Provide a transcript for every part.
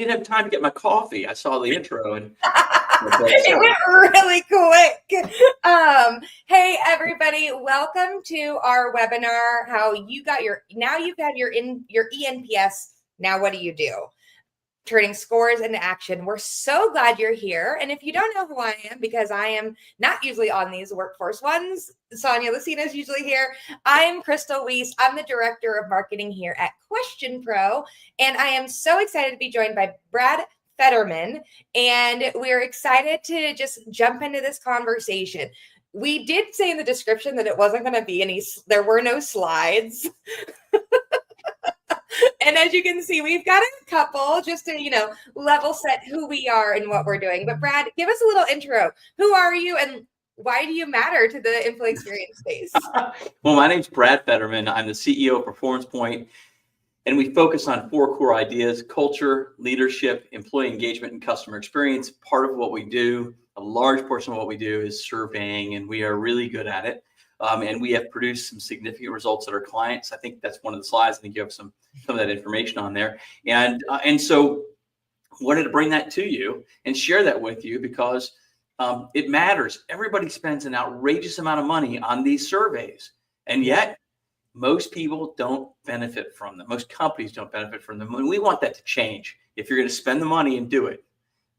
didn't have time to get my coffee. I saw the intro and it went really quick. Hey everybody, welcome to our webinar. How you got you've had your eNPS. Now what do you do? Turning scores into action. We're so glad you're here. And if you don't know who I am, because I am not usually on these workforce ones, Sonia Lucina is usually here. I'm Crystal Wiese. I'm the Director of Marketing here at QuestionPro. And I am so excited to be joined by Brad Federman. And we're excited to just jump into this conversation. We did say in the description that it wasn't going to be there were no slides. And as you can see, we've got a couple just to, level set who we are and what we're doing. But Brad, give us a little intro. Who are you and why do you matter to the employee experience space? Well, my name's Brad Federman. I'm the CEO of PerformancePoint, and we focus on 4 core ideas: culture, leadership, employee engagement, and customer experience. Part of what we do, a large portion of what we do is surveying, and we are really good at it. And we have produced some significant results at our clients. I think that's one of the slides. I think you have some of that information on there. And so wanted to bring that to you and share that with you because it matters. Everybody spends an outrageous amount of money on these surveys. And yet most people don't benefit from them. Most companies don't benefit from them. And we want that to change. If you're going to spend the money and do it,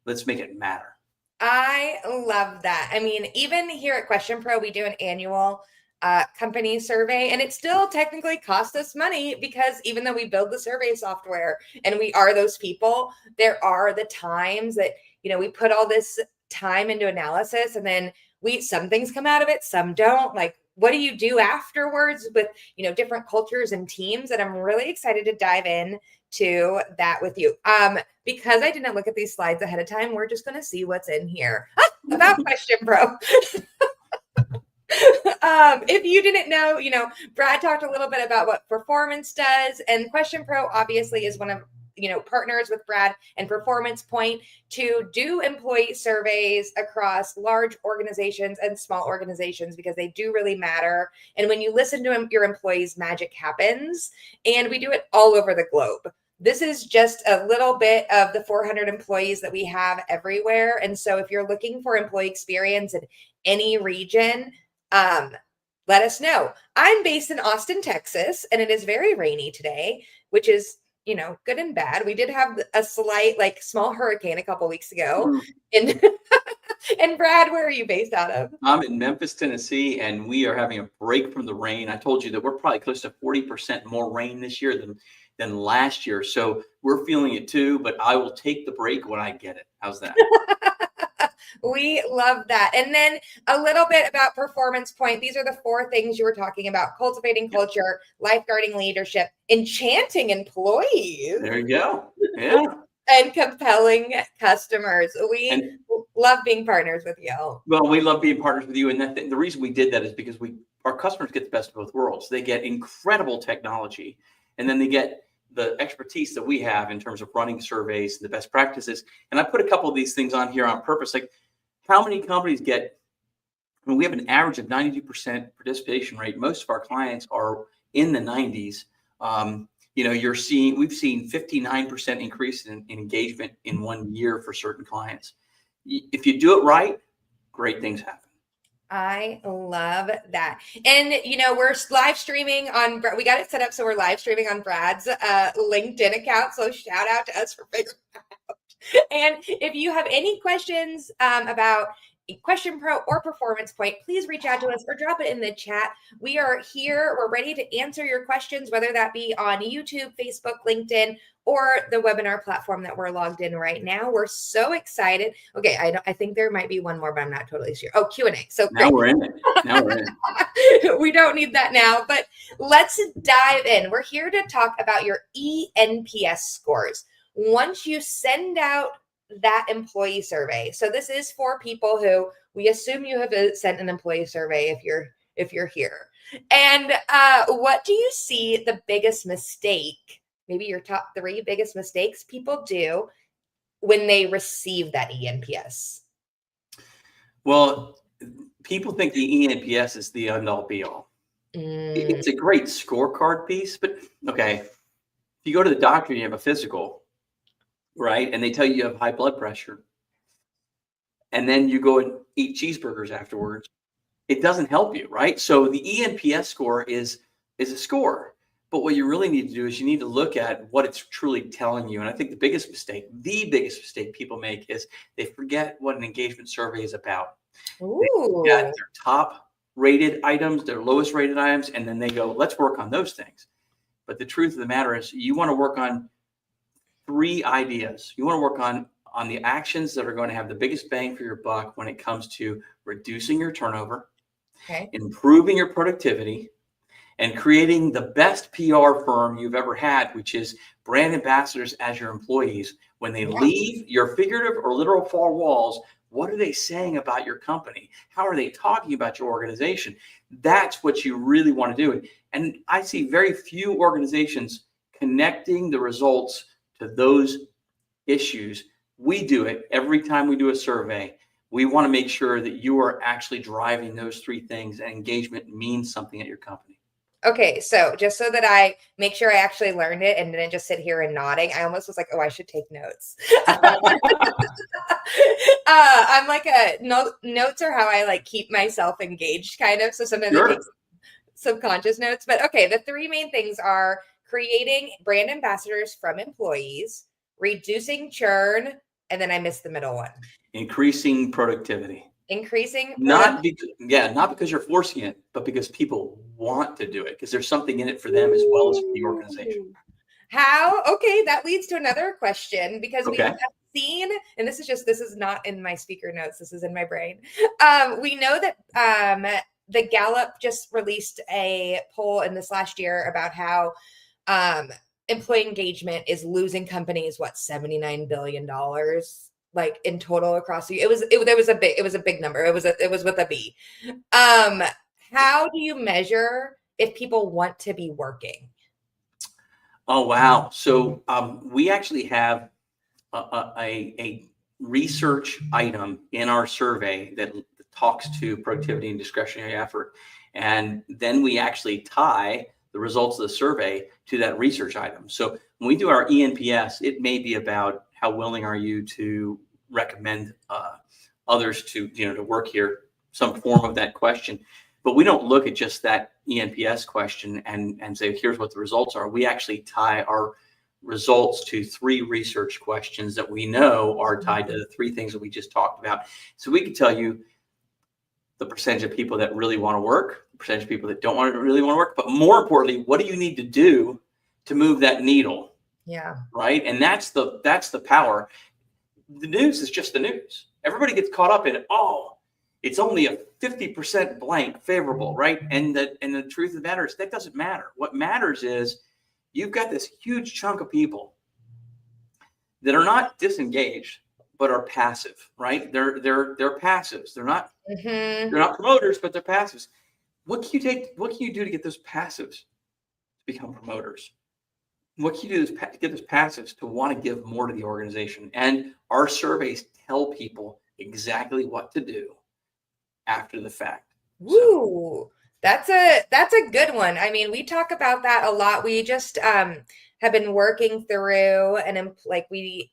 let's make it matter. I love that. I mean, even here at QuestionPro, we do an annual company survey, and it still technically costs us money because even though we build the survey software and we are those people, there are the times that, we put all this time into analysis and then some things come out of it, some don't. Like, what do you do afterwards with, different cultures and teams? And I'm really excited to dive in to that with you. Because I didn't look at these slides ahead of time, we're just going to see what's in here about QuestionPro. If you didn't know, Brad talked a little bit about what performance does, and QuestionPro obviously is one of, partners with Brad and PerformancePoint to do employee surveys across large organizations and small organizations because they do really matter. And when you listen to your employees, magic happens, and we do it all over the globe. This is just a little bit of the 400 employees that we have everywhere. And so if you're looking for employee experience in any region, let us know. I'm based in Austin, Texas, and it is very rainy today, which is, good and bad. We did have a slight, small hurricane a couple weeks ago. And Brad, where are you based out of? I'm in Memphis, Tennessee, and we are having a break from the rain. I told you that we're probably close to 40% more rain this year than last year. So we're feeling it too, but I will take the break when I get it. How's that? We love that. And then a little bit about PerformancePoint. These are the 4 things you were talking about: cultivating culture, lifeguarding leadership, enchanting employees. There you go. Yeah. And compelling customers. We love being partners with you. Well, we love being partners with you. And the reason we did that is because our customers get the best of both worlds. They get incredible technology, and then they get the expertise that we have in terms of running surveys and the best practices. And I put a couple of these things on here on purpose. Like, how many companies we have an average of 92% participation rate. Most of our clients are in the 90s. We've seen 59% increase in engagement in 1 year for certain clients. If you do it right, great things happen. I love that. And, we're live streaming we got it set up so we're live streaming on Brad's LinkedIn account. So shout out to us for figuring that out. And if you have any questions about QuestionPro or PerformancePoint, please reach out to us or drop it in the chat. We are here. We're ready to answer your questions, whether that be on YouTube, Facebook, LinkedIn, or the webinar platform that we're logged in right now. We're so excited. Okay, I think there might be one more, but I'm not totally sure. Oh, Q&A. So now we're in it. We don't need that now, but let's dive in. We're here to talk about your eNPS scores. Once you send out that employee survey. So this is for people who we assume you have sent an employee survey if you're here. And what do you see the biggest mistake, maybe your top 3 biggest mistakes people do when they receive that eNPS? Well, people think the eNPS is the end all be all. It's a great scorecard piece, but okay, if you go to the doctor and you have a physical, right? And they tell you have high blood pressure. And then you go and eat cheeseburgers afterwards. It doesn't help you, right? So the eNPS score is a score. But what you really need to do is you need to look at what it's truly telling you. And I think the biggest mistake people make is they forget what an engagement survey is about. They look at Ooh. their top rated items, their lowest rated items, and then they go, let's work on those things. But the truth of the matter is you want to work on 3 ideas. You want to work on the actions that are going to have the biggest bang for your buck when it comes to reducing your turnover, Okay. improving your productivity, and creating the best PR firm you've ever had, which is brand ambassadors as your employees. When they leave your figurative or literal 4 walls, what are they saying about your company? How are they talking about your organization? That's what you really want to do. And I see very few organizations connecting the results to those issues. We do it every time we do a survey. We want to make sure that you are actually driving those 3 things, and engagement means something at your company. Okay, so just so that I make sure I actually learned it and didn't just sit here and nodding, I almost was like, oh, I should take notes. I'm like notes are how I like keep myself engaged kind of. So sometimes I take subconscious notes. But okay, the 3 main things are creating brand ambassadors from employees, reducing churn, and then I missed the middle one. Increasing productivity. Increasing not because you're forcing it, but because people want to do it, because there's something in it for them as well as for the organization. How? Okay, that leads to another question, because we Okay. have seen, and this is not in my speaker notes, this is in my brain. We know that the Gallup just released a poll in this last year about how employee engagement is losing companies $79 billion like in total across the. It was a big number. It was with a B. How do you measure if people want to be working? Oh, wow. So we actually have a research item in our survey that talks to productivity and discretionary effort. And then we actually tie the results of the survey to that research item. So when we do our eNPS, it may be about how willing are you to recommend others to work here, some form of that question. But we don't look at just that eNPS question and say, here's what the results are. We actually tie our results to 3 research questions that we know are tied to the 3 things that we just talked about. So we can tell you the percentage of people that really want to work, the percentage of people that don't really want to work, but more importantly, what do you need to do to move that needle? Yeah. Right. And that's the power. The news is just the news. Everybody gets caught up in it. Oh, it's only a 50% blank favorable, right? And the truth of the matter is that doesn't matter. What matters is you've got this huge chunk of people that are not disengaged, but are passive, right? They're passives. They're not promoters, but they're passives. What can you do to get those passives to become promoters? What can you do to get those passives to want to give more to the organization? And our surveys tell people exactly what to do after the fact. Woo. That's a good one. I mean, we talk about that a lot. We just have been working through we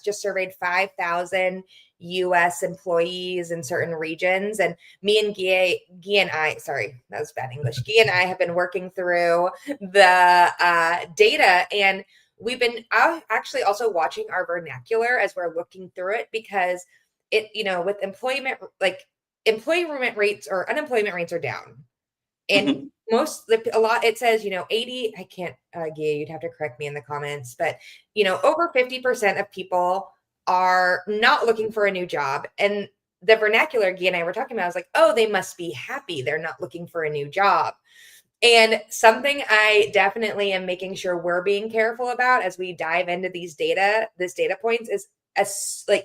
just surveyed 5,000 US employees in certain regions, and me and Guy and I, sorry, that was bad English. Guy and I have been working through the data, and we've been actually also watching our vernacular as we're looking through it, because it, with employment, like employment rates or unemployment rates are down. And it says, 80, I can't, you'd have to correct me in the comments, but, over 50% of people are not looking for a new job. And the vernacular Guy and I were talking about, I was like, oh, they must be happy. They're not looking for a new job. And something I definitely am making sure we're being careful about as we dive into this data points is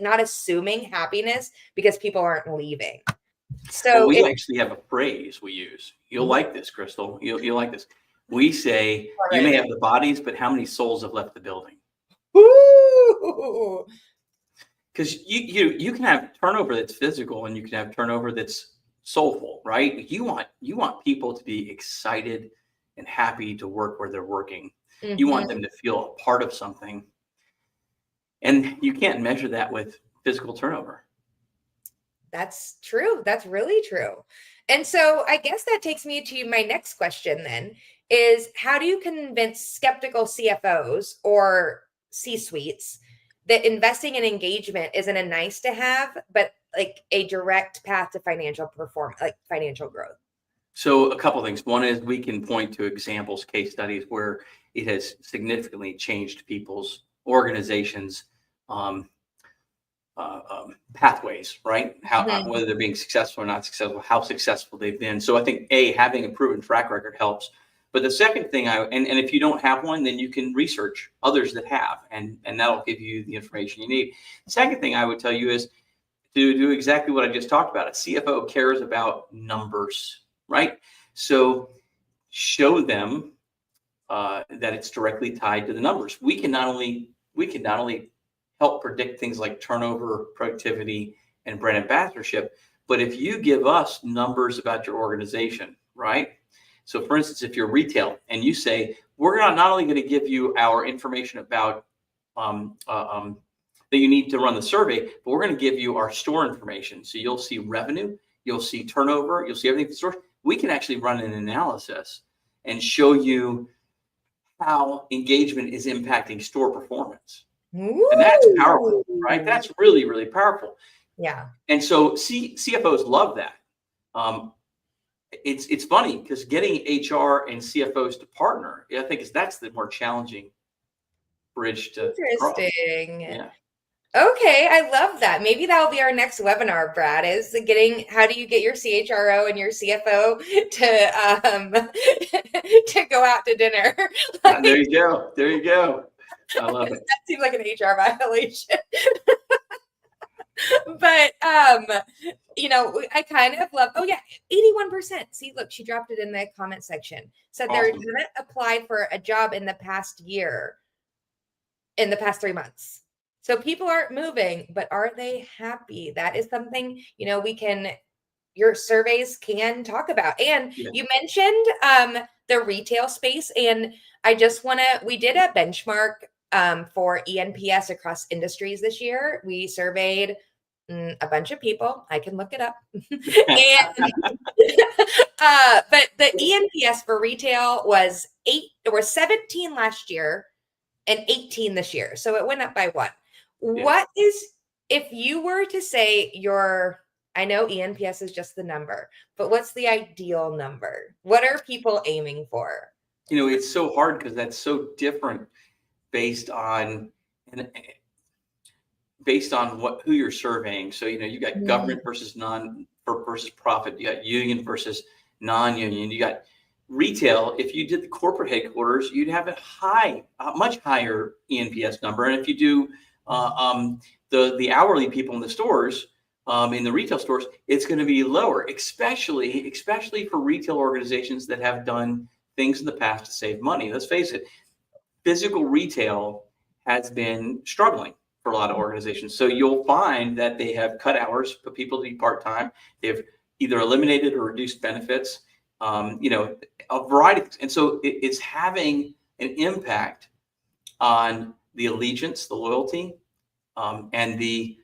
not assuming happiness because people aren't leaving. So we actually have a phrase we use. You'll like this, Crystal. You'll like this. We say, you may have the bodies, but how many souls have left the building? Because you can have turnover that's physical, and you can have turnover that's soulful, right? You want people to be excited and happy to work where they're working. You want them to feel a part of something. And you can't measure that with physical turnover. That's true. That's really true. And so I guess that takes me to my next question then is how do you convince skeptical CFOs or C-suites that investing in engagement isn't a nice to have, but like a direct path to financial performance, like financial growth? So a couple of things. One is we can point to examples, case studies where it has significantly changed people's organizations, pathways, right? How whether they're being successful or not successful, how successful they've been. So I think having a proven track record helps. But the second thing, and if you don't have one, then you can research others that have, and that'll give you the information you need. The second thing I would tell you is to do exactly what I just talked about. A CFO cares about numbers, right? So show them that it's directly tied to the numbers. We can not only help predict things like turnover, productivity, and brand ambassadorship, but if you give us numbers about your organization, right? So for instance, if you're retail and you say, we're not only going to give you our information about that you need to run the survey, but we're going to give you our store information. So you'll see revenue, you'll see turnover, you'll see everything at the store. We can actually run an analysis and show you how engagement is impacting store performance. Ooh. And that's powerful, right? That's really, really powerful. Yeah. And so CFOs love that. It's funny because getting HR and CFOs to partner, I think that's the more challenging bridge to cross. Interesting. Yeah. Okay, I love that. Maybe that'll be our next webinar, Brad, is how do you get your CHRO and your CFO to go out to dinner? There you go. There you go. I love it. That seems like an HR violation. But I kind of love, 81%. See, look, she dropped it in the comment section. Said Awesome. They haven't applied for a job in the past 3 months. So people aren't moving, but are they happy? That is something, your surveys can talk about. And you mentioned the retail space. And we did a benchmark for eNPS across industries this year. We surveyed a bunch of people. I can look it up. But the eNPS for retail was 17 last year and 18 this year. So it went up by 1. Yeah. What is, if you were to say I know eNPS is just the number, but what's the ideal number? What are people aiming for? It's so hard because that's so different based on who you're surveying. So, you got government versus versus profit. You got union versus non-union. You got retail. If you did the corporate headquarters, you'd have a much higher eNPS number. And if you do the hourly people in the stores, in the retail stores, it's going to be lower, especially for retail organizations that have done things in the past to save money. Let's face it, physical retail has been struggling for a lot of organizations. So you'll find that they have cut hours, put people to be part-time. They've either eliminated or reduced benefits, a variety of things. And so it's having an impact on the allegiance, the loyalty, and the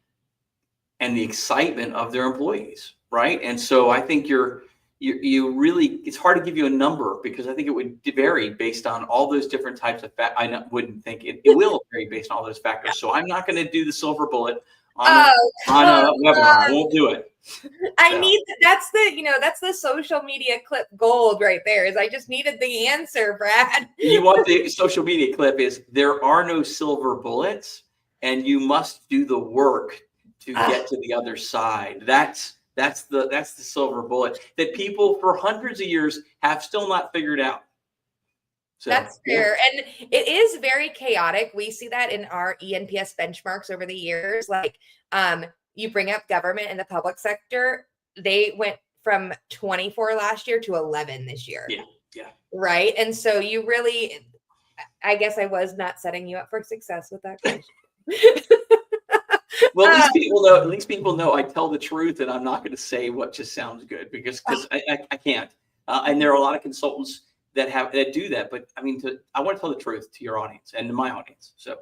excitement of their employees, right? And so I think you really, it's hard to give you a number because I think it would vary based on all those different types of wouldn't think it will vary based on all those factors. So I'm not going to do the silver bullet on a webinar. I won't do it. That's the social media clip gold right there. I just needed the answer, Brad. You want the social media clip is there are no silver bullets and you must do the work to get to the other side. That's the silver bullet that people for hundreds of years have still not figured out. So, that's fair. And it is very chaotic. We see that in our eNPS benchmarks over the years. Like you bring up government and the public sector, they went from 24 last year to 11 this year. Yeah. Right. And so you really, I guess I was not setting you up for success with that question. Well, at least people know I tell the truth and I'm not going to say what just sounds good because I can't. And there are a lot of consultants Mm-hmm. that do that. But I mean, I want to tell the truth to your audience and to my audience. So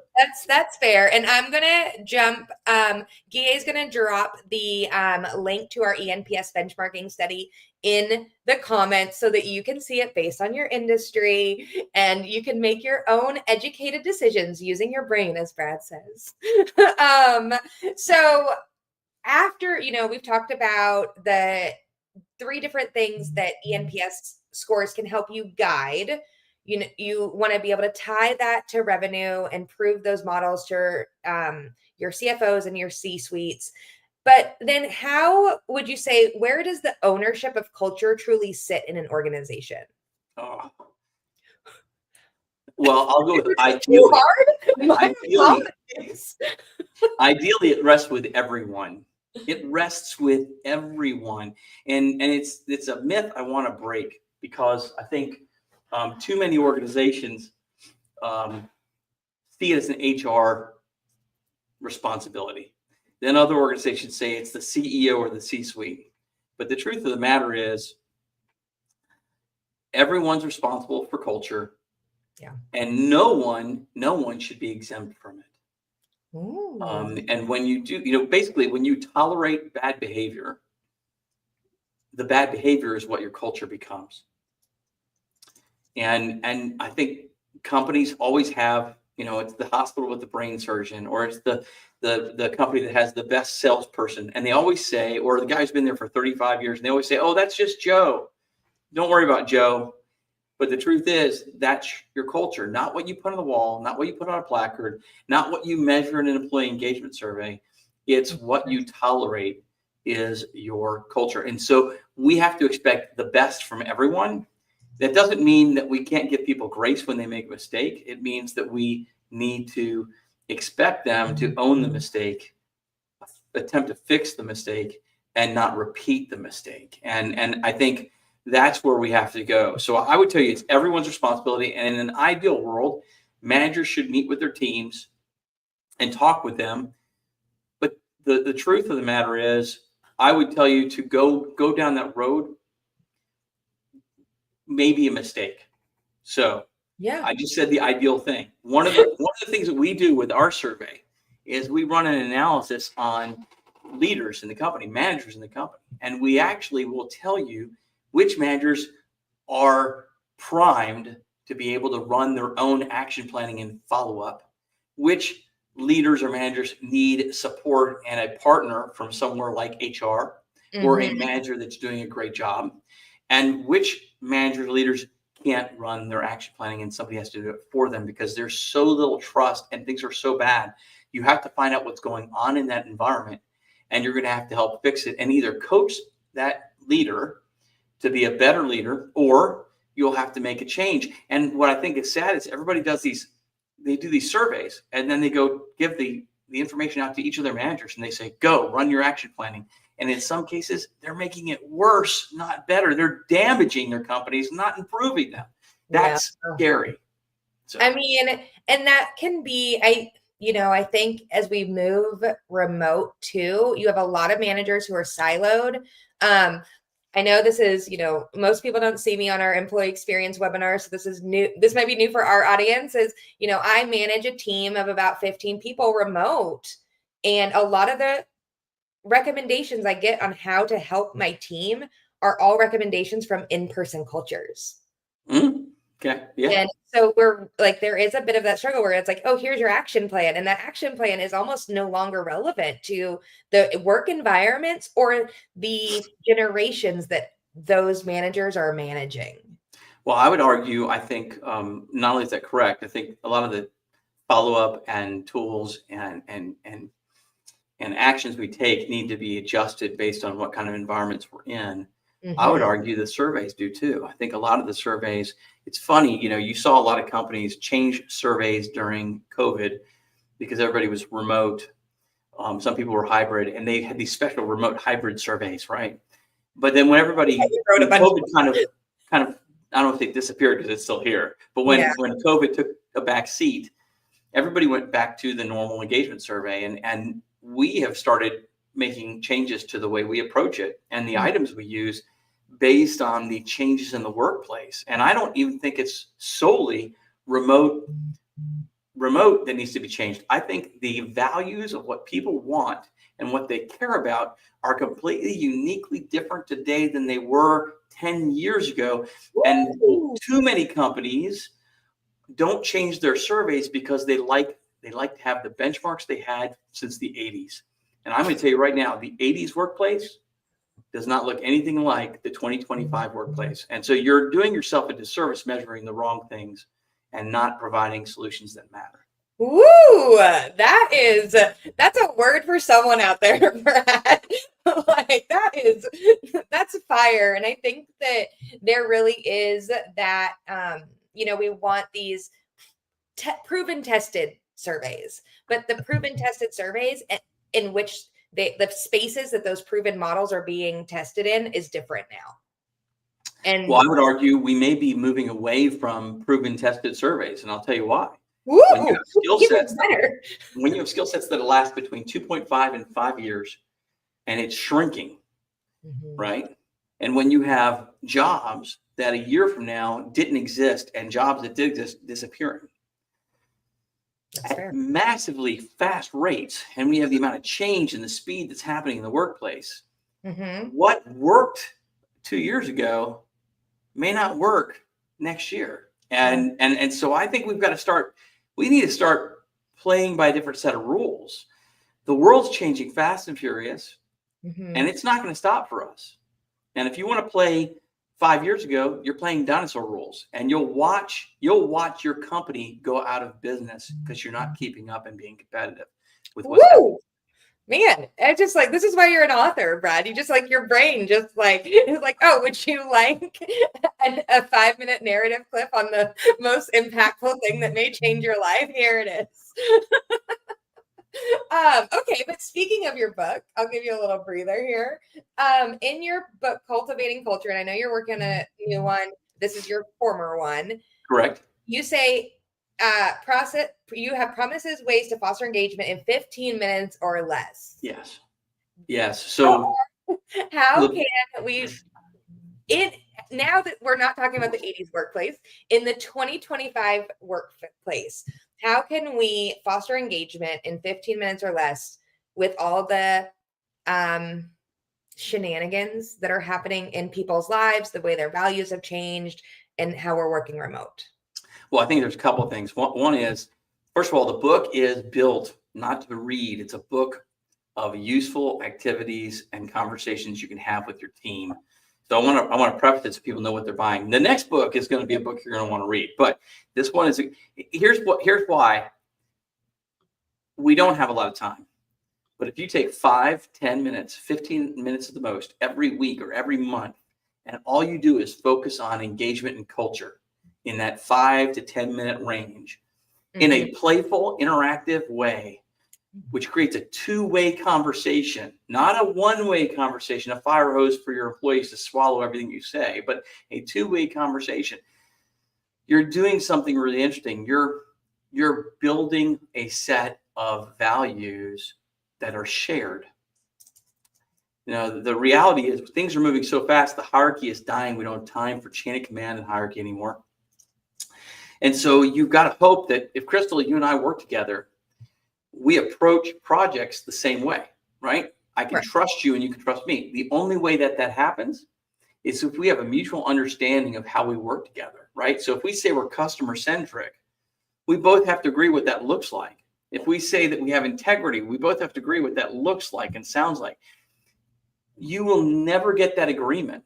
That's fair. And I'm gonna jump. Gia is gonna drop the link to our eNPS benchmarking study in the comments so that you can see it based on your industry and you can make your own educated decisions using your brain, as Brad says. So after, we've talked about the 3 different things that eNPS scores can help you guide. You want to be able to tie that to revenue and prove those models to your CFOs and your C-suites. But then how would you say, where does the ownership of culture truly sit in an organization? oh. Well, I'll go with Too ideally. hard? Ideally, it rests with everyone. It rests with everyone, and it's a myth I want to break, because I think too many organizations see it as an HR responsibility. Then other organizations say it's the CEO or the C-suite. But the truth of the matter is, everyone's responsible for culture. Yeah. And no one should be exempt from it. And when you do, basically when you tolerate bad behavior, the bad behavior is what your culture becomes. And I think companies always have, it's the hospital with the brain surgeon, or it's the company that has the best salesperson. And they always say, or the guy's been there for 35 years, and they always say, oh, that's just Joe. Don't worry about Joe. But the truth is, that's your culture, not what you put on the wall, not what you put on a placard, not what you measure in an employee engagement survey. It's what you tolerate is your culture. And so we have to expect the best from everyone. That doesn't mean that we can't give people grace when they make a mistake. It means that we need to expect them to own the mistake, attempt to fix the mistake, and not repeat the mistake. And I think that's where we have to go. So I would tell you, it's everyone's responsibility. And in an ideal world, managers should meet with their teams and talk with them. But the truth of the matter is, I would tell you to go down that road may be a mistake. So yeah, I just said the ideal thing. One of the things that we do with our survey is we run an analysis on leaders in the company, managers in the company, and we actually will tell you which managers are primed to be able to run their own action planning and follow-up, which leaders or managers need support and a partner from somewhere like HR or a manager that's doing a great job, and which managers or leaders can't run their action planning and somebody has to do it for them because there's so little trust and things are so bad. You have to find out what's going on in that environment, and you're going to have to help fix it and either coach that leader to be a better leader, or you'll have to make a change. And what I think is sad is everybody do these surveys, and then they go give the information out to each of their managers, and they say, go run your action planning. And in some cases, they're making it worse, not better. They're damaging their companies, not improving them. That's scary. So. I mean, and that can be, I think as we move remote too, you have a lot of managers who are siloed. I know this is, most people don't see me on our employee experience webinar. So this is new. This might be new for our audience is, I manage a team of about 15 people remote. And a lot of the recommendations I get on how to help my team are all recommendations from in-person cultures. Okay. Yeah. And so we're like, there is a bit of that struggle where it's like, oh, here's your action plan. And that action plan is almost no longer relevant to the work environments or the generations that those managers are managing. Well, I would argue, I think not only is that correct, I think a lot of the follow-up and tools and actions we take need to be adjusted based on what kind of environments we're in. I would argue the surveys do too. I think a lot of the surveys, it's funny, you saw a lot of companies change surveys during COVID because everybody was remote. Some people were hybrid, and they had these special remote hybrid surveys, right? But then when everybody, when COVID kind of, I don't know if they disappeared because it's still here, but when COVID took a back seat, everybody went back to the normal engagement survey, and we have started making changes to the way we approach it and the items we use based on the changes in the workplace. And I don't even think it's solely remote that needs to be changed. I think the values of what people want and what they care about are completely uniquely different today than they were 10 years ago. And too many companies don't change their surveys because they like to have the benchmarks they had since the 80s. And I'm going to tell you right now, the 80s workplace does not look anything like the 2025 workplace. And so you're doing yourself a disservice measuring the wrong things and not providing solutions that matter. Woo! That's a word for someone out there, Brad. Like that's fire. And I think that there really is that, we want these proven tested surveys, but the proven tested surveys in which the spaces that those proven models are being tested in is different now. And well, I would argue we may be moving away from proven tested surveys, and I'll tell you why. Woo, when you have skill sets that last between 2.5 and 5 years, and it's shrinking, right? And when you have jobs that a year from now didn't exist and jobs that did exist disappearing at massively fast rates, and we have the amount of change and the speed that's happening in the workplace, what worked 2 years ago may not work next year. And so I think we need to start playing by a different set of rules. The world's changing fast and furious, and it's not going to stop for us. And if you want to play 5 years ago, you're playing dinosaur rules, and you'll watch your company go out of business because you're not keeping up and being competitive with what's happening. Man, I just like, this is why you're an author, Brad. You just like, your brain just like, it's like, oh, would you like a 5-minute narrative clip on the most impactful thing that may change your life? Here it is. Okay, but speaking of your book, I'll give you a little breather here. In your book, Cultivating Culture, and I know you're working on a new one. This is your former one. Correct. You say, you have promises, ways to foster engagement in 15 minutes or less. Yes. So how can we, now that we're not talking about the 80s workplace, in the 2025 workplace, how can we foster engagement in 15 minutes or less with all the shenanigans that are happening in people's lives, the way their values have changed, and how we're working remote? Well, I think there's a couple of things. One is, first of all, the book is built not to read. It's a book of useful activities and conversations you can have with your team. So I want to preface it so people know what they're buying. The next book is going to be a book you're going to want to read, but this one is, here's why we don't have a lot of time. But if you take 5, 10 minutes, 15 minutes at the most every week or every month, and all you do is focus on engagement and culture in that 5 to 10 minute range, in a playful, interactive way, which creates a two-way conversation, not a one-way conversation, a fire hose for your employees to swallow everything you say, but a two-way conversation. You're doing something really interesting. You're building a set of values that are shared. The reality is things are moving so fast, the hierarchy is dying. We don't have time for chain of command and hierarchy anymore. And so you've got to hope that if, Crystal, you and I work together, we approach projects the same way, right? I can trust you and you can trust me. The only way that happens is if we have a mutual understanding of how we work together, right? So if we say we're customer centric, we both have to agree what that looks like. If we say that we have integrity, we both have to agree what that looks like and sounds like. You will never get that agreement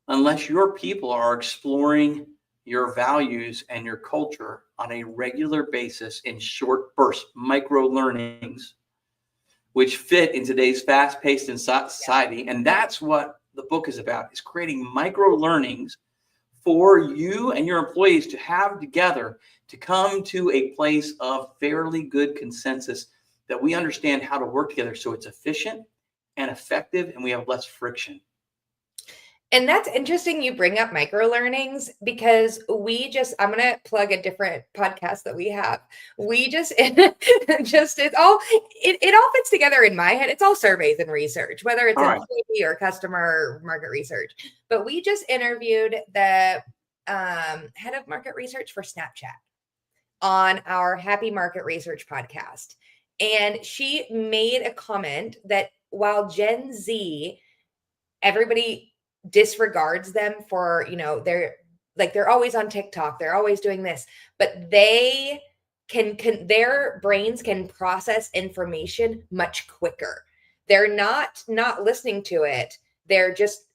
unless your people are exploring your values and your culture on a regular basis in short bursts, micro learnings, which fit in today's fast-paced society. And that's what the book is about, is creating micro learnings for you and your employees to have together to come to a place of fairly good consensus that we understand how to work together so it's efficient and effective and we have less friction. And that's interesting you bring up micro learnings because I'm going to plug a different podcast that we have. We just, it all fits together in my head. It's all surveys and research, whether it's employee or customer market research. But we just interviewed the head of market research for Snapchat on our Happy Market Research podcast. And she made a comment that while Gen Z, everybody disregards them for, they're always on TikTok, they're always doing this, but they can their brains can process information much quicker. They're not listening to it, they're just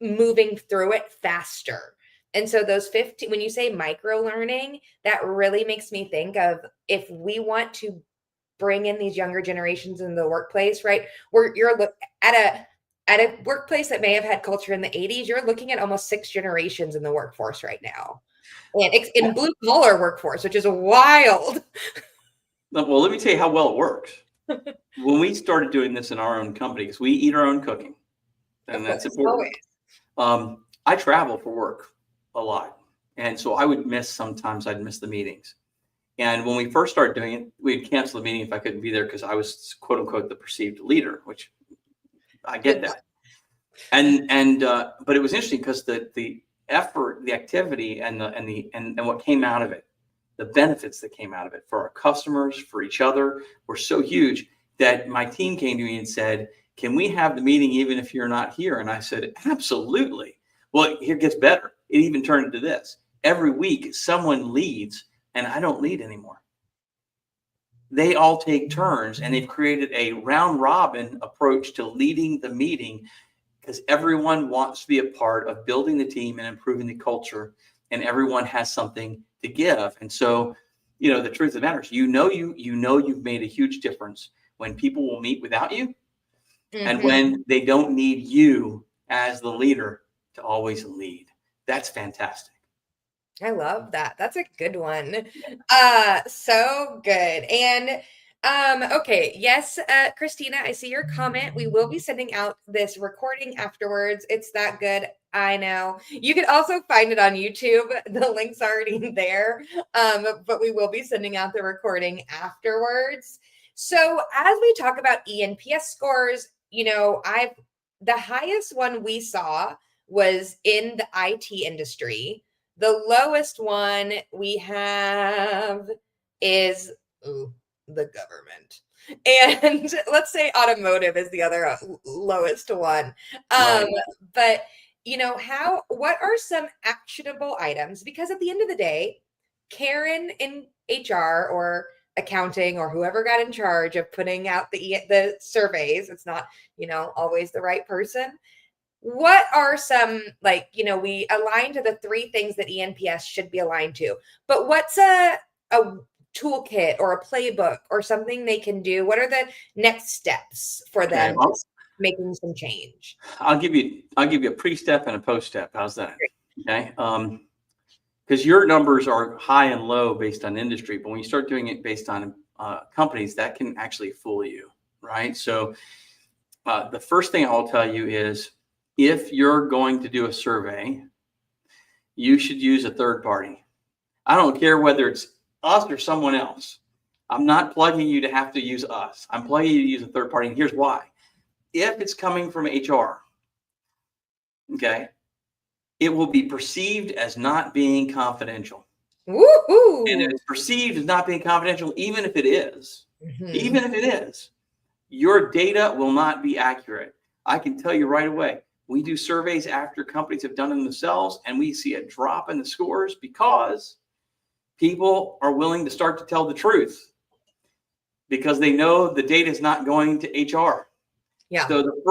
moving through it faster. And so those 15, when you say micro learning, that really makes me think of, if we want to bring in these younger generations in the workplace, right? You're at a workplace that may have had culture in the 80s, you're looking at almost 6 generations in the workforce right now. And in blue collar workforce, which is wild. Well, let me tell you how well it works. When we started doing this in our own company, because we eat our own cooking, and that's important. I travel for work a lot. And so I'd miss the meetings. And when we first started doing it, we'd cancel the meeting if I couldn't be there because I was, quote unquote, the perceived leader, which I get that. But it was interesting because the effort, the activity, and what came out of it, the benefits that came out of it for our customers, for each other, were so huge that my team came to me and said, "Can we have the meeting even if you're not here?" And I said, "Absolutely." Well, here gets better. It even turned into this. Every week, someone leads, and I don't lead anymore. They all take turns, and they've created a round robin approach to leading the meeting because everyone wants to be a part of building the team and improving the culture, and everyone has something to give. And so, the truth of the matter is, you've made a huge difference when people will meet without you, and when they don't need you as the leader to always lead. That's fantastic. I love that. That's a good one. So good. And okay, yes, Christina, I see your comment. We will be sending out this recording afterwards. It's that good. I know. You can also find it on YouTube. The link's already there. But we will be sending out the recording afterwards. So as we talk about eNPS scores, the highest one we saw was in the IT industry. The lowest one we have is the government. And let's say automotive is the other lowest one. Right. But, what are some actionable items? Because at the end of the day, Karen in HR or accounting or whoever got in charge of putting out the surveys, it's not, always the right person. What are some, we align to the 3 things that eNPS should be aligned to, but what's a toolkit or a playbook or something they can do? What are the next steps for them making some change? I'll give you a pre-step and a post-step. How's that? Great. Okay. Because your numbers are high and low based on industry, but when you start doing it based on companies, that can actually fool you, right? So the first thing I'll tell you is, if you're going to do a survey, you should use a third party. I don't care whether it's us or someone else. I'm not plugging you to have to use us. I'm plugging you to use a third party. And here's why. If it's coming from HR, okay, it will be perceived as not being confidential. Woo-hoo! And if it's perceived as not being confidential, even if it is, your data will not be accurate. I can tell you right away. We do surveys after companies have done them themselves, and we see a drop in the scores because people are willing to start to tell the truth because they know the data is not going to HR. Yeah. So the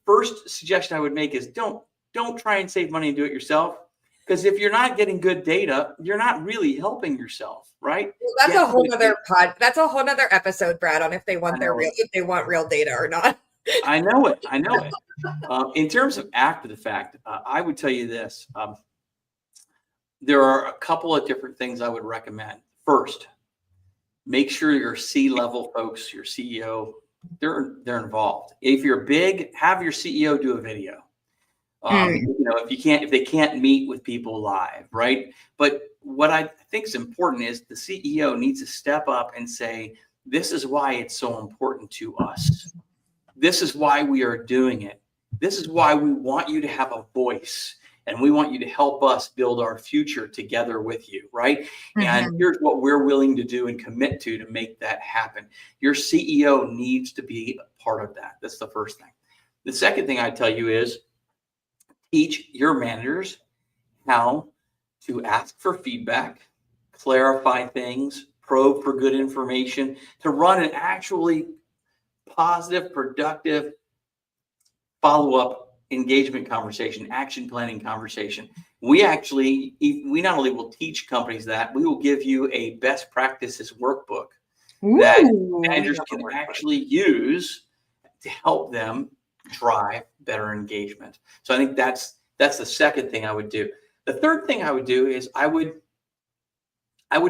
first suggestion I would make is don't try and save money and do it yourself, because if you're not getting good data, you're not really helping yourself, right? Well, that's a whole nother episode, Brad, on if they want real data or not. I know it. In terms of after the fact, I would tell you this. There are a couple of different things I would recommend. First, make sure your C-level folks, your CEO, they're involved. If you're big, have your CEO do a video. If they can't meet with people live, right? But what I think is important is the CEO needs to step up and say, this is why it's so important to us. This is why we are doing it. This is why we want you to have a voice, and we want you to help us build our future together with you, right? And here's what we're willing to do and commit to make that happen. Your CEO needs to be a part of that. That's the first thing. The second thing I tell you is teach your managers how to ask for feedback, clarify things, probe for good information, to run an actually positive, productive follow-up engagement conversation, action planning conversation. We not only will teach companies that, we will give you a best practices workbook that managers can actually use to help them drive better engagement. So I think that's the second thing I would do. The third thing I would do is I would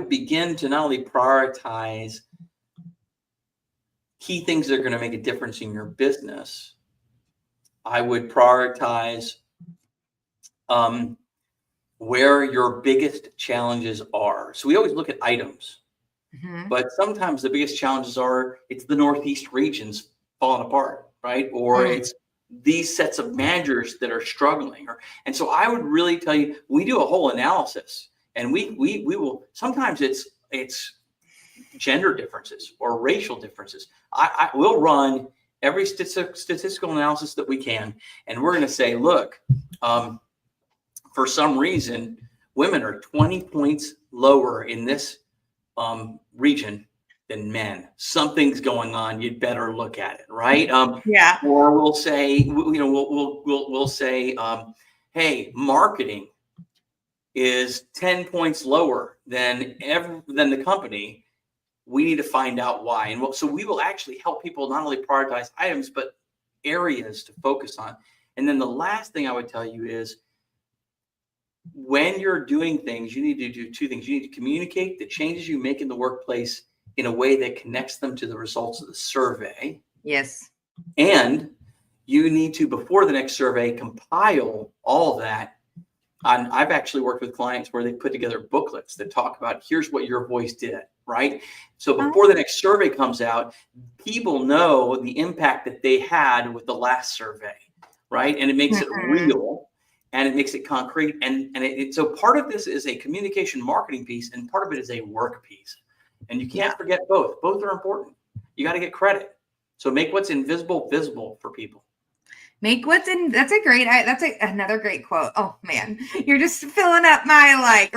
begin to not only prioritize key things that are going to make a difference in your business. I would prioritize where your biggest challenges are. So we always look at items, but sometimes the biggest challenges it's the Northeast regions falling apart, right? Or it's these sets of managers that are struggling. And so I would really tell you, we do a whole analysis, and we will, sometimes it's gender differences or racial differences. I will run every statistical analysis that we can, and we're going to say, look, for some reason, women are 20 points lower in this region than men. Something's going on. You'd better look at it, right? Or we'll say, we'll say, hey, marketing is 10 points lower than the company. We need to find out why. And so we will actually help people not only prioritize items, but areas to focus on. And then the last thing I would tell you is, when you're doing things, you need to do two things. You need to communicate the changes you make in the workplace in a way that connects them to the results of the survey. Yes. And you need to, before the next survey, compile all of that. I've actually worked with clients where they put together booklets that talk about, here's what your voice did, right? So before the next survey comes out, people know the impact that they had with the last survey, right? And it makes it real, and it makes it concrete. And so part of this is a communication marketing piece, and part of it is a work piece. And you can't forget both. Both are important. You got to get credit. So make what's invisible visible for people. That's another great quote. Oh man, you're just filling up my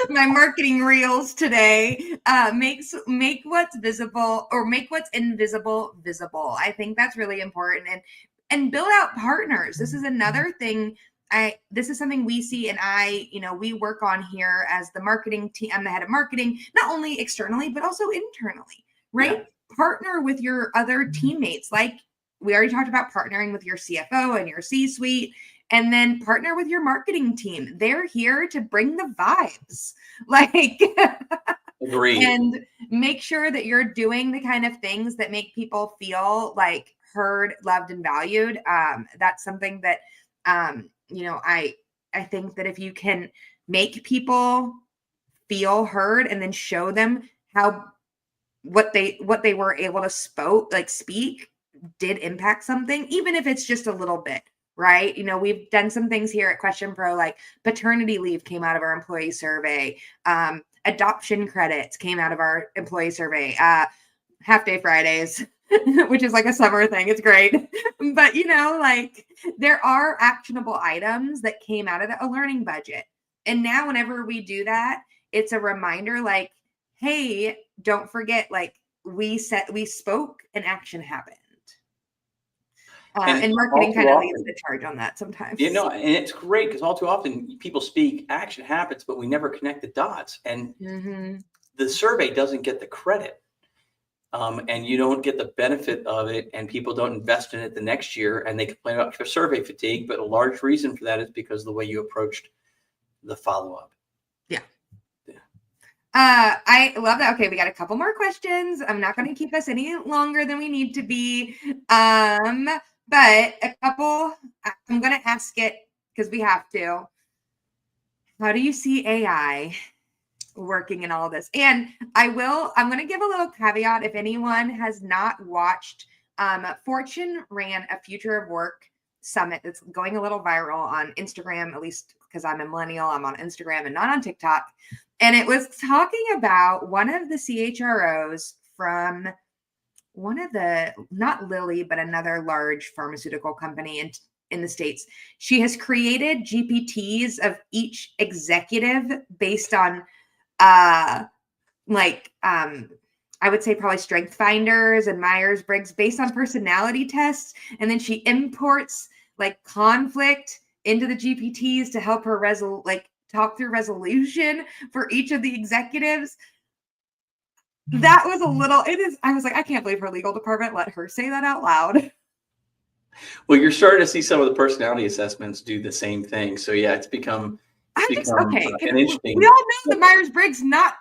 my marketing reels today. Make what's visible, or make what's invisible visible. I think that's really important. And build out partners. This is another thing. This is something we see, and we work on here as the marketing team. I'm the head of marketing, not only externally, but also internally, right? Yeah. Partner with your other teammates. Like we already talked about partnering with your CFO and your C-suite, and then partner with your marketing team. They're here to bring the vibes, Agreed. And make sure that you're doing the kind of things that make people feel like heard, loved, and valued. That's something that, I think that if you can make people feel heard and then show them how what they were able to speak did impact something, even if it's just a little bit, right? We've done some things here at QuestionPro, like paternity leave came out of our employee survey. Adoption credits came out of our employee survey. Half-day Fridays, which is like a summer thing. It's great. But, there are actionable items that came out of a learning budget. And now whenever we do that, it's a reminder hey, don't forget, we spoke and action happened. And marketing kind of leads the charge on that sometimes. And it's great because all too often people speak, action happens, but we never connect the dots. And the survey doesn't get the credit. And you don't get the benefit of it, and people don't invest in it the next year, and they complain about survey fatigue. But a large reason for that is because of the way you approached the follow-up. Yeah. I love that. Okay, we got a couple more questions. I'm not going to keep us any longer than we need to be. But a couple, I'm going to ask it because we have to. How do you see AI working in all this? And I'm going to give a little caveat. If anyone has not watched, Fortune ran a Future of Work summit that's going a little viral on Instagram, at least because I'm a millennial. I'm on Instagram and not on TikTok. And it was talking about one of the CHROs from one of the, not Lilly, but another large pharmaceutical company in the States. She has created GPTs of each executive based on I would say probably strength finders and Myers-Briggs based on personality tests. And then she imports like conflict into the GPTs to help her talk through resolution for each of the executives. That was I was like, I can't believe her legal department let her say that out loud. Well, you're starting to see some of the personality assessments do the same thing. So yeah, it's become an interesting. We all know the Myers-Briggs not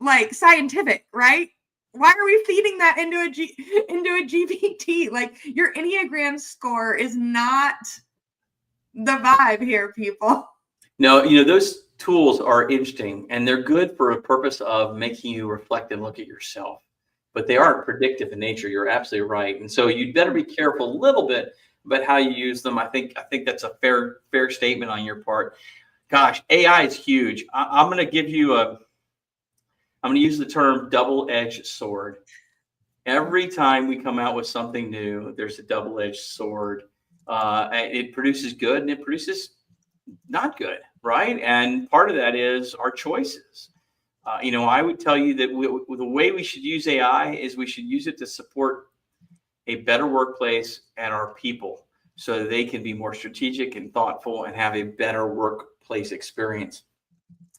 like scientific, right? Why are we feeding that into a GPT? Like, your Enneagram score is not the vibe here, people. No, those tools are interesting and they're good for a purpose of making you reflect and look at yourself, but they aren't predictive in nature. You're absolutely right. And so you'd better be careful a little bit about how you use them. I think that's a fair statement on your part. Gosh, AI is huge. I'm going to use the term double-edged sword. Every time we come out with something new, there's a double-edged sword. It produces good and it produces not good, right? And part of that is our choices. I would tell you that the way we should use AI is we should use it to support a better workplace and our people so that they can be more strategic and thoughtful and have a better workplace experience,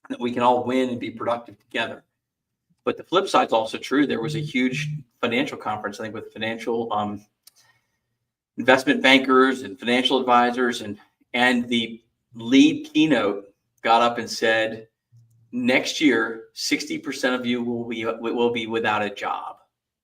that we can all win and be productive together. But the flip side is also true. There was a huge financial conference, I think, with financial investment bankers and financial advisors, and the lead keynote got up and said, next year, 60% of you will be without a job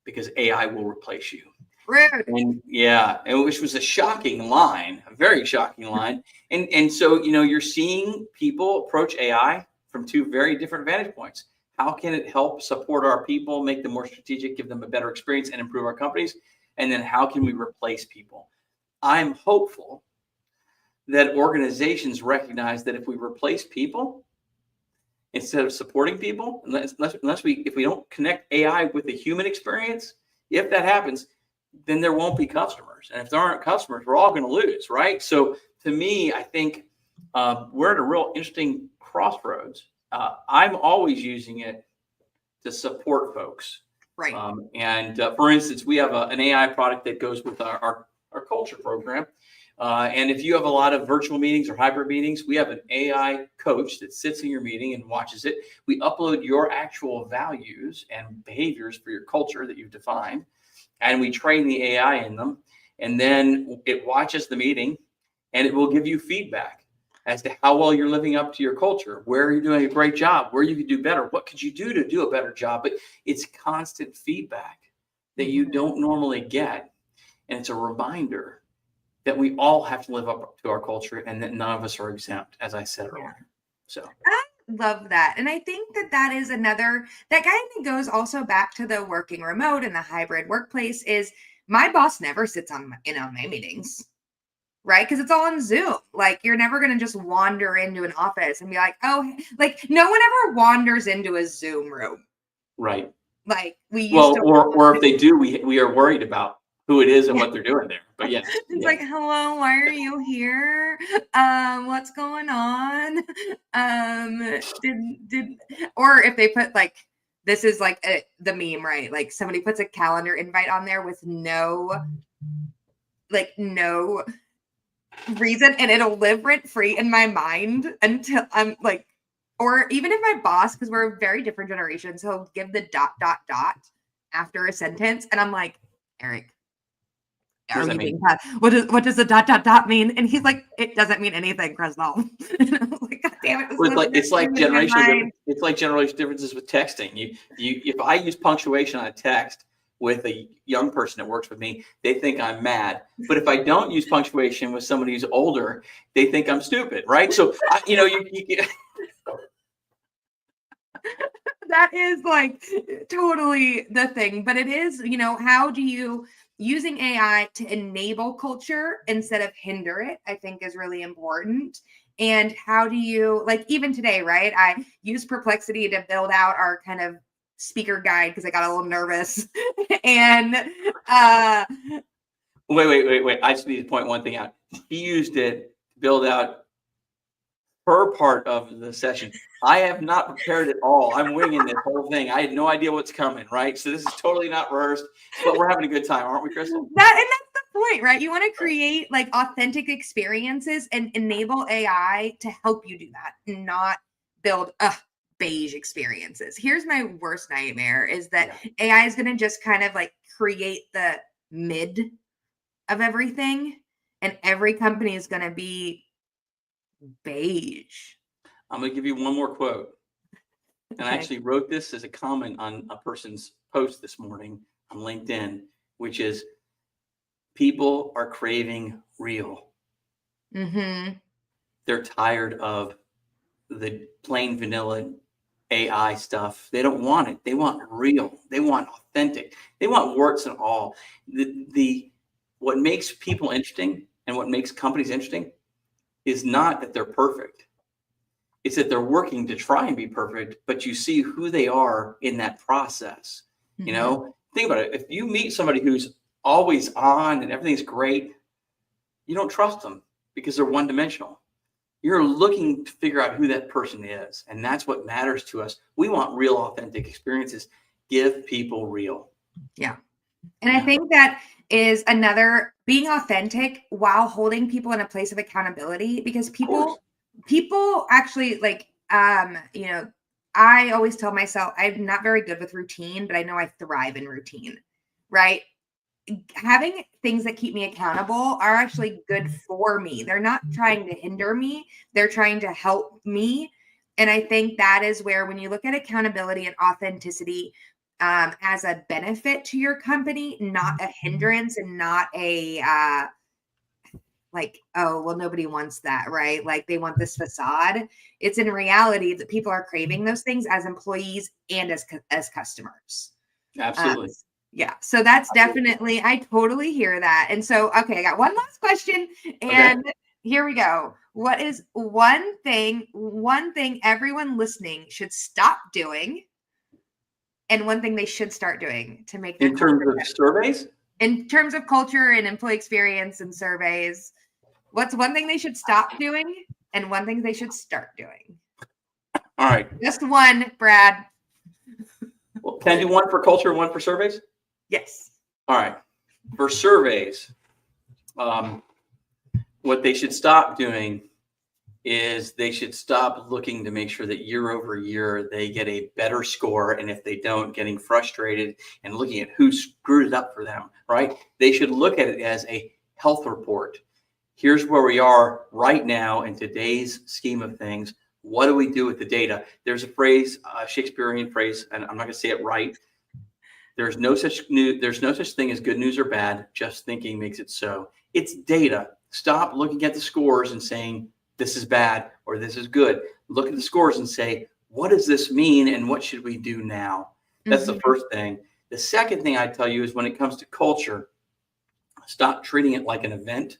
because AI will replace you. Rude. And which was a shocking line, a very shocking line. And so, you're seeing people approach AI from two very different vantage points. How can it help support our people, make them more strategic, give them a better experience, and improve our companies? And then how can we replace people? I'm hopeful that organizations recognize that if we replace people instead of supporting people, if we don't connect AI with the human experience, if that happens, then there won't be customers. And if there aren't customers, we're all going to lose, right? So to me, I think we're at a real interesting crossroads. I'm always using it to support folks. Right. For instance, we have an AI product that goes with our culture program. And if you have a lot of virtual meetings or hybrid meetings, we have an AI coach that sits in your meeting and watches it. We upload your actual values and behaviors for your culture that you've defined, and we train the AI in them. And then it watches the meeting and it will give you feedback as to how well you're living up to your culture, where you're doing a great job, where you could do better, what could you do to do a better job. But it's constant feedback that you don't normally get. And it's a reminder that we all have to live up to our culture and that none of us are exempt, as I said earlier. So I love that. And I think that is that kind of goes also back to the working remote and the hybrid workplace. Is my boss never sits on my meetings, right? Because it's all on Zoom. Like, you're never going to just wander into an office and be like, oh, like, no one ever wanders into a Zoom room. Right. Like, we used to. Or if they do, we are worried about who it is and what they're doing there. But yeah. It's like, hello, why are you here? What's going on? Or if they put like, this is like the meme, right? Like, somebody puts a calendar invite on there with no reason, and it'll live rent free in my mind until I'm like, or even if my boss, because we're very different generations, he'll give the ... after a sentence, and I'm like, Eric, what does the ... mean? And he's like, it doesn't mean anything, Crystal. And I was like, God damn it. It's like generational differences with texting. If I use punctuation on a text, with a young person that works with me, they think I'm mad. But if I don't use punctuation with somebody who's older, they think I'm stupid, right? So, you that is like totally the thing. But it is, how do you using AI to enable culture instead of hinder it, I think is really important. And how do you, like, even today, right? I use Perplexity to build out our kind of speaker guide because I got a little nervous. And wait. I just need to point one thing out. He used it to build out her part of the session. I have not prepared at all. I'm winging this whole thing. I had no idea what's coming, right? So this is totally not rehearsed, but we're having a good time, aren't we, Crystal? That's the point, right? You want to create like authentic experiences and enable AI to help you do that, and not build beige experiences. Here's my worst nightmare is that AI is going to just kind of like create the mid of everything, and every company is going to be beige. I'm going to give you one more quote. And I actually wrote this as a comment on a person's post this morning on LinkedIn, which is, people are craving real. Mm-hmm. They're tired of the plain vanilla AI stuff. They don't want it. They want real. They want authentic. They want warts and all. What makes people interesting and what makes companies interesting is not that they're perfect. It's that they're working to try and be perfect, but you see who they are in that process. Mm-hmm. Think about it. If you meet somebody who's always on and everything's great, you don't trust them because they're one-dimensional. You're looking to figure out who that person is, and that's what matters to us. We want real, authentic experiences. Give people real. Yeah. And I think that is another, being authentic while holding people in a place of accountability, because people actually like, I always tell myself I'm not very good with routine, but I know I thrive in routine, right? Having things that keep me accountable are actually good for me. They're not trying to hinder me. They're trying to help me. And I think that is where, when you look at accountability and authenticity, as a benefit to your company, not a hindrance, and not a like, oh, well, nobody wants that, right? Like, they want this facade. It's in reality that people are craving those things as employees and as customers. Absolutely. Yeah. So that's definitely, I totally hear that. And so, okay, I got one last question, and here we go. What is one thing everyone listening should stop doing, and one thing they should start doing to make their in terms of surveys? In terms of culture and employee experience and surveys, what's one thing they should stop doing and one thing they should start doing? All right. Just one, Brad. Well, can I do one for culture and one for surveys? Yes. All right. For surveys, what they should stop doing is they should stop looking to make sure that year over year they get a better score. And if they don't, getting frustrated and looking at who screwed it up for them, right? They should look at it as a health report. Here's where we are right now in today's scheme of things. What do we do with the data? There's a phrase, a Shakespearean phrase, and I'm not going to say it right. There's no such thing as good news or bad. Just thinking makes it so. It's data. Stop looking at the scores and saying, this is bad or this is good. Look at the scores and say, what does this mean and what should we do now? That's the first thing. The second thing I tell you is, when it comes to culture, stop treating it like an event.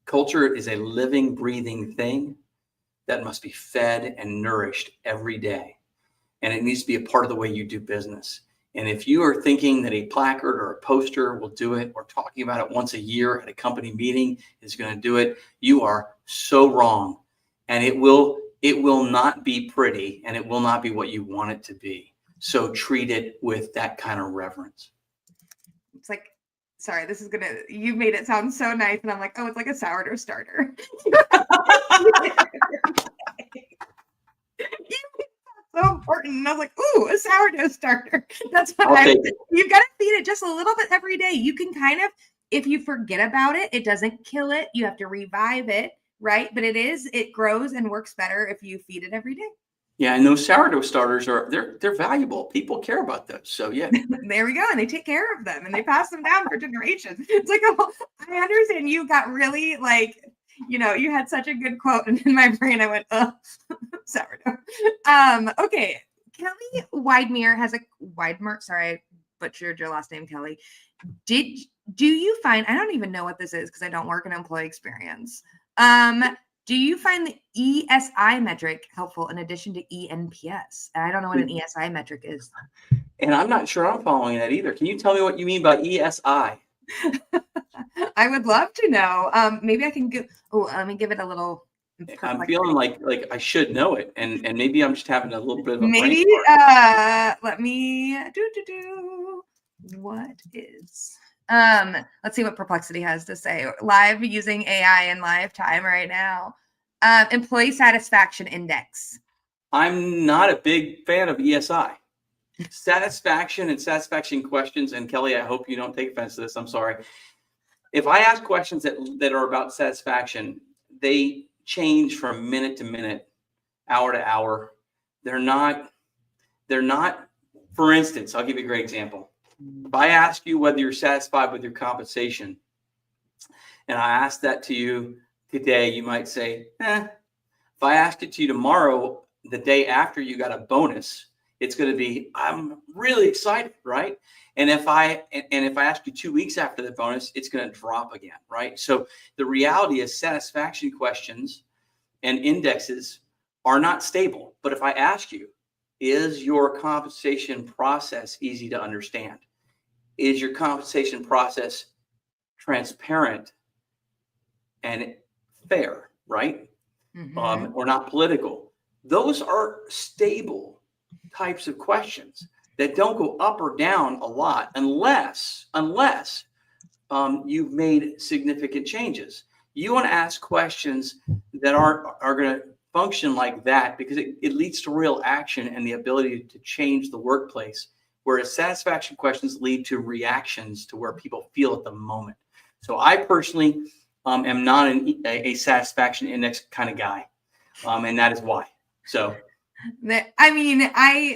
Culture is a living, breathing thing that must be fed and nourished every day. And it needs to be a part of the way you do business. And if you are thinking that a placard or a poster will do it, or talking about it once a year at a company meeting is going to do it, you are so wrong. And it will not be pretty, and it will not be what you want it to be. So treat it with that kind of reverence. It's like, sorry, you made it sound so nice. And I'm like, oh, it's like a sourdough starter. So important. And I was like, ooh, a sourdough starter. That's what you've got to feed it just a little bit every day. You can kind of, if you forget about it, it doesn't kill it. You have to revive it, right? But it grows and works better if you feed it every day. Yeah, and those sourdough starters they're valuable. People care about those. So yeah. There we go. And they take care of them and they pass them down for generations. It's like, oh, I understand you got really like, you had such a good quote, and in my brain I went, sourdough. Okay. Kelly Weidmer has a Weidmer. Sorry, I butchered your last name, Kelly. Do you find, I don't even know what this is because I don't work in employee experience. Do you find the ESI metric helpful in addition to eNPS? And I don't know what an ESI metric is. And I'm not sure I'm following that either. Can you tell me what you mean by ESI? I would love to know. Maybe I can let me give it a little. I'm feeling like I should know it, and maybe I'm just having a little bit of a maybe. brain fart. Let me do. What is? Let's see what Perplexity has to say. Live using AI in live time right now. Employee satisfaction index. I'm not a big fan of ESI. Satisfaction and satisfaction questions, and Kelly, I hope you don't take offense to this. I'm sorry. If I ask questions that are about satisfaction, they change from minute to minute, hour to hour. They're not, for instance, I'll give you a great example. If I ask you whether you're satisfied with your compensation, and I ask that to you today, you might say, If I ask it to you tomorrow, the day after you got a bonus, it's going to be, I'm really excited, right? And if I ask you 2 weeks after the bonus, it's going to drop again, right? So the reality is satisfaction questions and indexes are not stable. But if I ask you, is your compensation process easy to understand? Is your compensation process transparent and fair, right? Or not political? Those are stable types of questions that don't go up or down a lot unless you've made significant changes. You want to ask questions that are going to function like that because it leads to real action and the ability to change the workplace, whereas satisfaction questions lead to reactions to where people feel at the moment. So I personally am not a satisfaction index kind of guy, and that is why. So I mean,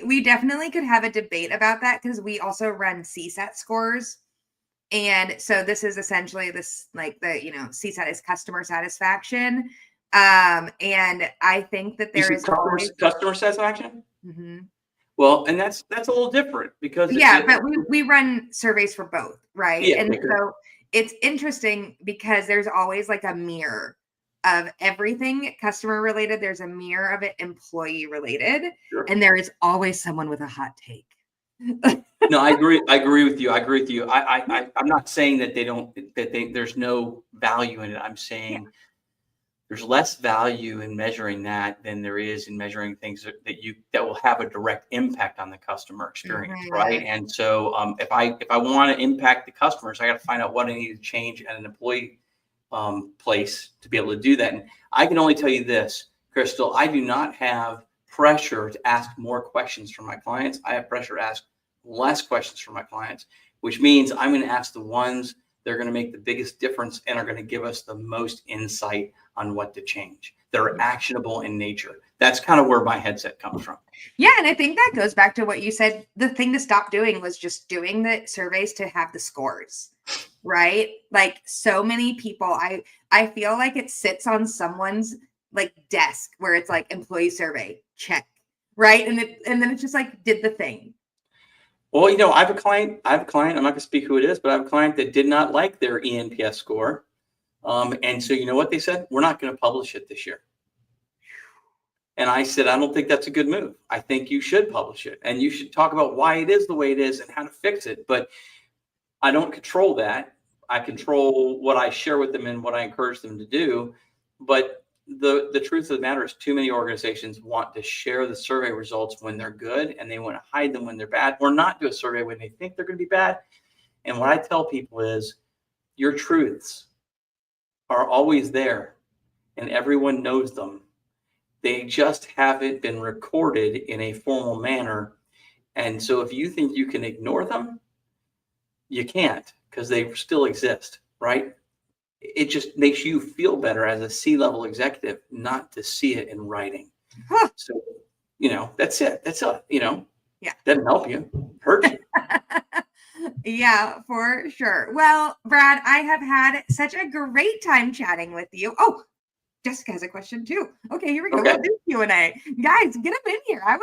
we definitely could have a debate about that because we also run CSAT scores. And so this is essentially this, like the, CSAT is customer satisfaction. And I think that there is customer satisfaction. Mm-hmm. Well, and that's a little different because but we run surveys for both, right? Yeah, and so it's interesting because there's always like a mirror of everything customer related. There's a mirror of it employee related, sure. And there is always someone with a hot take. No, I agree with you. I'm not saying that there's no value in it. I'm saying there's less value in measuring that than there is in measuring things that will have a direct impact on the customer experience, mm-hmm. Right? And so if I want to impact the customers, I got to find out what I need to change at an employee place to be able to do that. And I can only tell you this, Crystal, I do not have pressure to ask more questions from my clients. I have pressure to ask less questions from my clients, which means I'm going to ask the ones that are going to make the biggest difference and are going to give us the most insight on what to change. They're actionable in nature. That's kind of where my headset comes from. Yeah. And I think that goes back to what you said. The thing to stop doing was just doing the surveys to have the scores, right? Like so many people, I feel like it sits on someone's like desk where it's like employee survey, check, right? And then it's just like, did the thing. Well, I have a client, I'm not going to speak who it is, but I have a client that did not like their eNPS score. And so you know what they said? We're not going to publish it this year. And I said, I don't think that's a good move. I think you should publish it and you should talk about why it is the way it is and how to fix it. But I don't control that. I control what I share with them and what I encourage them to do. But the truth of the matter is too many organizations want to share the survey results when they're good and they want to hide them when they're bad, or not do a survey when they think they're going to be bad. And what I tell people is your truths are always there and everyone knows them. They just haven't been recorded in a formal manner. And so if you think you can ignore them, you can't, because they still exist, right? It just makes you feel better as a C-level executive not to see it in writing. Huh. So That's it. That's it. Yeah. Doesn't help you, hurt you. Yeah, for sure. Well, Brad, I have had such a great time chatting with you. Oh, Jessica has a question too. Okay, here we go. Okay. We'll do Q&A. Guys, get up in here. I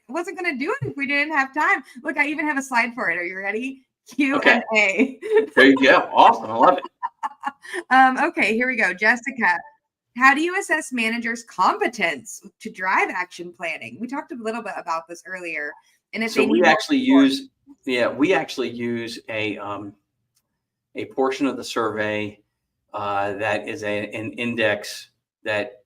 wasn't going to do it if we didn't have time. Look, I even have a slide for it. Are you ready? Q&A. Okay. There you go. Awesome. I love it. Okay, here we go. Jessica, how do you assess managers' competence to drive action planning? We talked a little bit about this earlier. And if So they we need actually use a portion of the survey that is an index that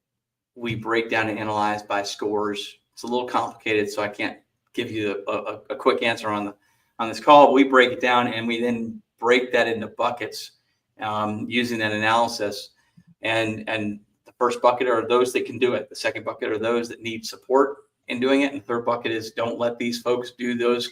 we break down and analyze by scores. It's a little complicated, so I can't give you a quick answer on this call. We break it down and we then break that into buckets using that analysis. And the first bucket are those that can do it. The second bucket are those that need support in doing it. And the third bucket is don't let these folks do those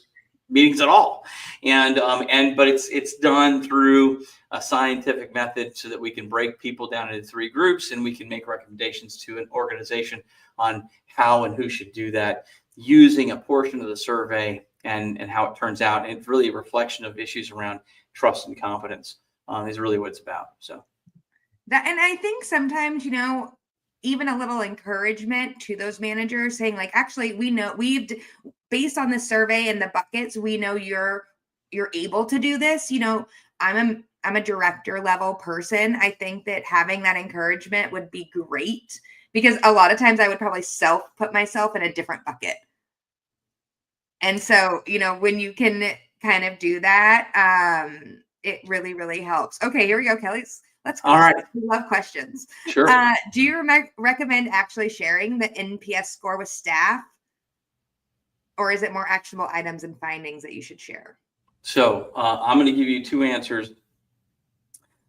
meetings at all. But it's done through a scientific method so that we can break people down into 3 groups and we can make recommendations to an organization on how and who should do that using a portion of the survey and how it turns out. And it's really a reflection of issues around trust and confidence is really what it's about. So that, and I think sometimes, even a little encouragement to those managers saying like, actually, we know based on the survey and the buckets, we know you're able to do this. I'm a director level person. I think that having that encouragement would be great because a lot of times I would probably put myself in a different bucket. And so, when you can kind of do that, it really, really helps. Okay, here we go, Kelly. Let's go. All right. We love questions. Sure. Do you recommend actually sharing the NPS score with staff? Or is it more actionable items and findings that you should share? So I'm going to give you 2 answers.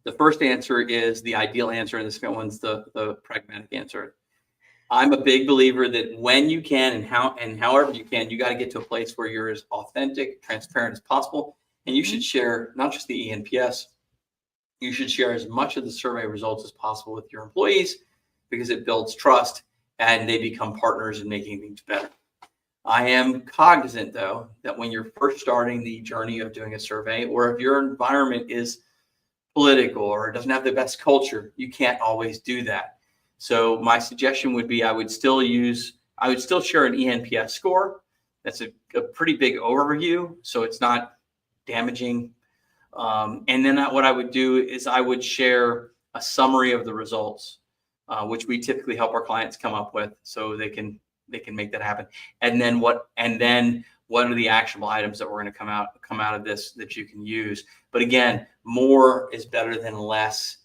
The first answer is the ideal answer, and the second one's the pragmatic answer. I'm a big believer that when you can and however you can, you got to get to a place where you're as authentic, transparent as possible. And you should share not just the eNPS, you should share as much of the survey results as possible with your employees because it builds trust and they become partners in making things better. I am cognizant, though, that when you're first starting the journey of doing a survey, or if your environment is political or doesn't have the best culture, you can't always do that. So my suggestion would be I would still share an eNPS score. That's a pretty big overview, so it's not damaging. And then what I would do is I would share a summary of the results, which we typically help our clients come up with so they can make that happen. And then what are the actionable items that we're going to come out of this that you can use? But again, more is better than less.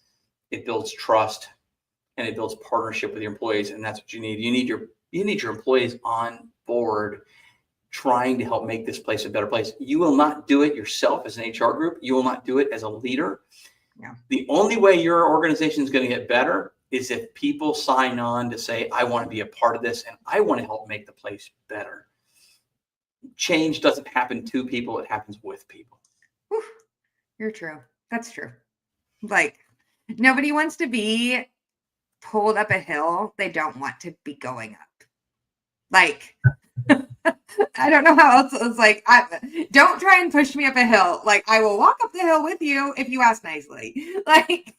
It builds trust and it builds partnership with your employees, and that's what you need. You need your employees on board trying to help make this place a better place. You will not do it yourself as an HR group. You will not do it as a leader. Yeah. The only way your organization is going to get better is if people sign on to say, I want to be a part of this and I want to help make the place better. Change doesn't happen to people, it happens with people. Whew. You're true. That's true. Like, nobody wants to be pulled up a hill they don't want to be going up. Like, I don't know how else it's like, don't try and push me up a hill. Like, I will walk up the hill with you if you ask nicely. Like,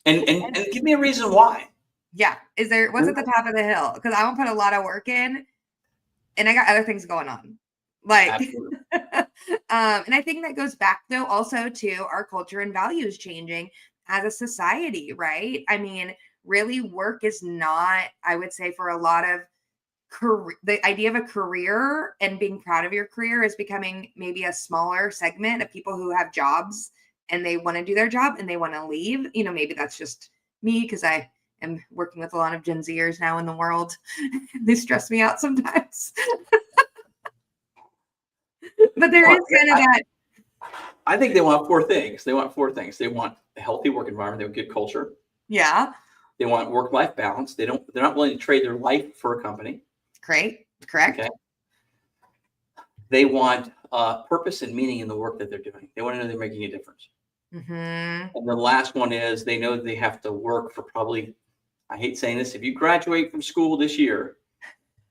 and give me a reason why. Yeah. What's at the top of the hill? Because I won't put a lot of work in and I got other things going on. Like, and I think that goes back though also to our culture and values changing as a society, right? I mean, really work is not, I would say for a lot of the idea of a career and being proud of your career is becoming maybe a smaller segment of people who have jobs and they want to do their job and they want to leave. Maybe that's just me because I am working with a lot of Gen Zers now in the world. They stress me out sometimes. But there is kind of that. I think they want 4 things. They want a healthy work environment. They want good culture. Yeah. They want work-life balance. They're not willing to trade their life for a company. Great. Correct. Okay. They want purpose and meaning in the work that they're doing. They want to know they're making a difference. Mm-hmm. And the last one is they know they have to work for probably, I hate saying this, if you graduate from school this year,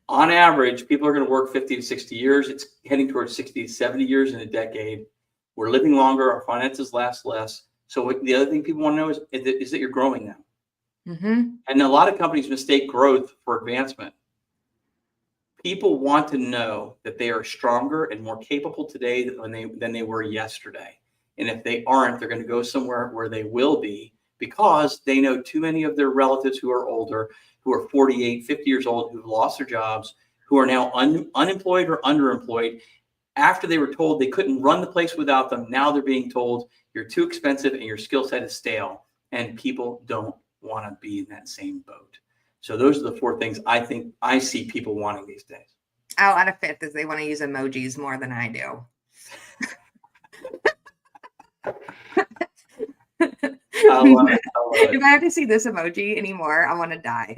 On average, people are going to work 50 to 60 years. It's heading towards 60 to 70 years in a decade. We're living longer. Our finances last less. So the other thing people want to know is that you're growing now. Mm-hmm. And a lot of companies mistake growth for advancement. People want to know that they are stronger and more capable today than they were yesterday. And if they aren't, they're going to go somewhere where they will be, because they know too many of their relatives who are older, who are 48, 50 years old, who've lost their jobs, who are now unemployed or underemployed. After they were told they couldn't run the place without them, now they're being told you're too expensive and your skill set is stale. And people don't want to be in that same boat. So those are the 4 things I think I see people wanting these days. I'll add a 5th, is they want to use emojis more than I do. I love it. If I have to see this emoji anymore, I want to die.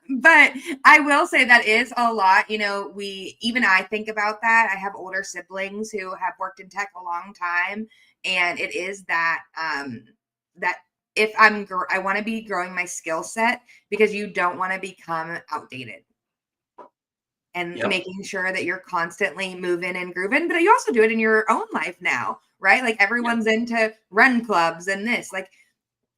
But I will say that is a lot. Even I think about that. I have older siblings who have worked in tech a long time, and it is that that if I want to be growing my skill set, because you don't want to become outdated. And making sure that you're constantly moving and grooving, but you also do it in your own life now, right? Like everyone's into run clubs and this. Like,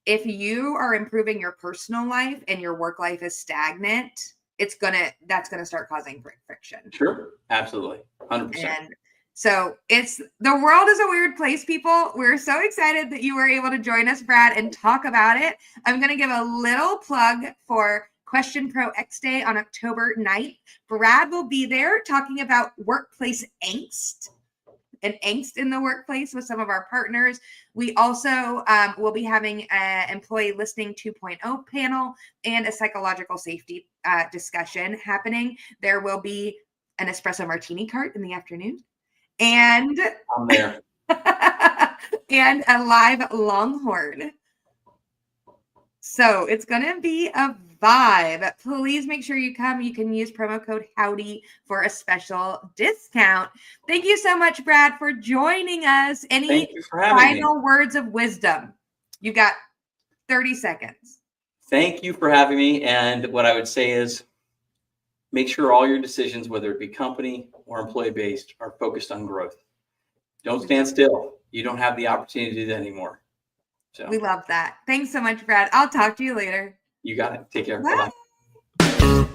if you are improving your personal life and your work life is stagnant, that's gonna start causing friction. Sure, absolutely, 100%. And so the world is a weird place, people. We're so excited that you were able to join us, Brad, and talk about it. I'm gonna give a little plug for QuestionPro X Day on October 9th. Brad will be there talking about workplace angst and angst in the workplace with some of our partners. We also will be having an employee listening 2.0 panel and a psychological safety discussion happening. There will be an espresso martini cart in the afternoon, and I'm there. and a live Longhorn. So it's going to be a vibe. Please make sure you come. You can use promo code HOWDY for a special discount. Thank you so much, Brad, for joining us. Any final words of wisdom? You got 30 seconds. Thank you for having me. And what I would say is, make sure all your decisions, whether it be company or employee-based, are focused on growth. Don't stand still. You don't have the opportunity to do that anymore. So we love that. Thanks so much, Brad. I'll talk to you later. You got it. Take care. Bye. Bye-bye.